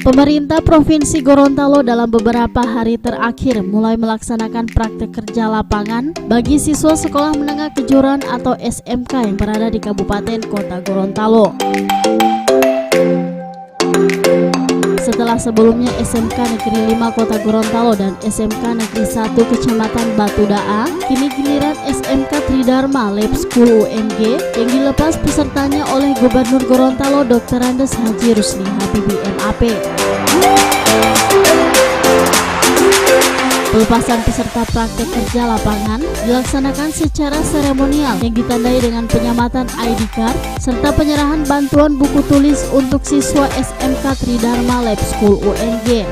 Pemerintah Provinsi Gorontalo dalam beberapa hari terakhir mulai melaksanakan praktek kerja lapangan bagi siswa sekolah menengah kejuruan atau SMK yang berada di Kabupaten Kota Gorontalo. Setelah sebelumnya SMK Negeri 5 Kota Gorontalo dan SMK Negeri 1 Kecamatan Batudaa, kini giliran SMK Tridharma Lab School UNG yang dilepas pesertanya oleh Gubernur Gorontalo Dr. Andes Haji Rusli Habibie MAP. Pelepasan peserta praktek kerja lapangan dilaksanakan secara seremonial yang ditandai dengan penyamatan ID card serta penyerahan bantuan buku tulis untuk siswa SMK Tridharma Lab School UNG.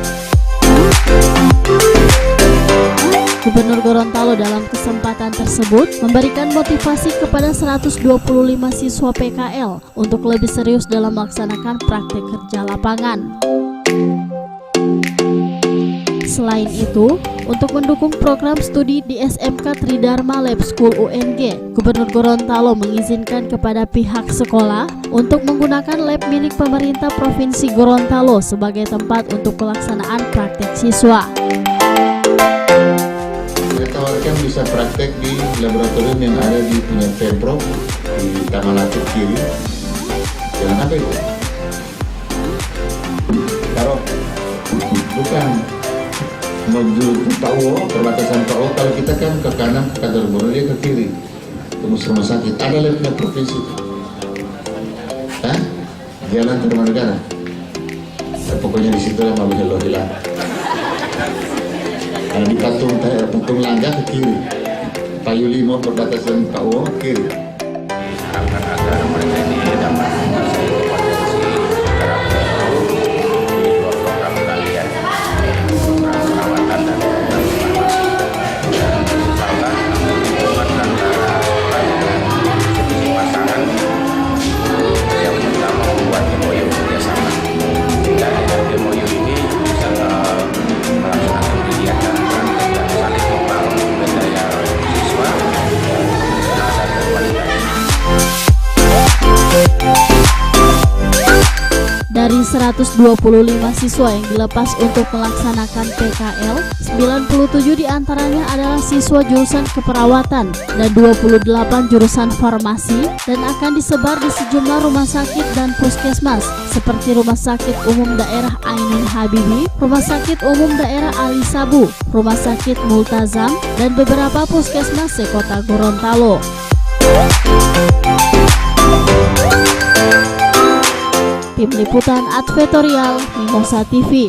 Gubernur Gorontalo dalam kesempatan tersebut memberikan motivasi kepada 125 siswa PKL untuk lebih serius dalam melaksanakan praktek kerja lapangan. Selain itu, untuk mendukung program studi di SMK Tridharma Lab School UNG, Gubernur Gorontalo mengizinkan kepada pihak sekolah untuk menggunakan lab milik pemerintah Provinsi Gorontalo sebagai tempat untuk pelaksanaan praktek siswa. Saya tawarkan bisa praktek di laboratorium yang ada di punya Pemprov di Taman Latif kiri. Jangan apa itu? Taruh, bukan menuju PAO, perbatasan PAO. Kalau kita kan ke kanan ke kantor gubernur, dia ke kiri tembus rumah sakit. Ada labnya provinsi, jalan ke rumah negara. Pokoknya di situ lah mabih lo hilang. Kalau di Patung Langga ke kiri, Payu Limo perbatasan PAO kiri. Harapkan agar mereka ini dapat menguasai kompetensi secara menyeluruh di dua program kalian, program perawatan dan program farmasi. Dan insyaallah hubungan antara institusi pasangan yang kita membuat MOU kerjasama. Dan dengan MOU ini bisa melaksanakan kegiatan praktek dan saling membangun budaya siswa dan berkualitas. Dari 125 siswa yang dilepas untuk melaksanakan PKL, 97 diantaranya adalah siswa jurusan keperawatan dan 28 jurusan farmasi dan akan disebar di sejumlah rumah sakit dan puskesmas seperti Rumah Sakit Umum Daerah Ainun Habibie, Rumah Sakit Umum Daerah Ali Sabu, Rumah Sakit Multazam, dan beberapa puskesmas sekota Gorontalo. Tim Liputan Advertorial Mimosa TV.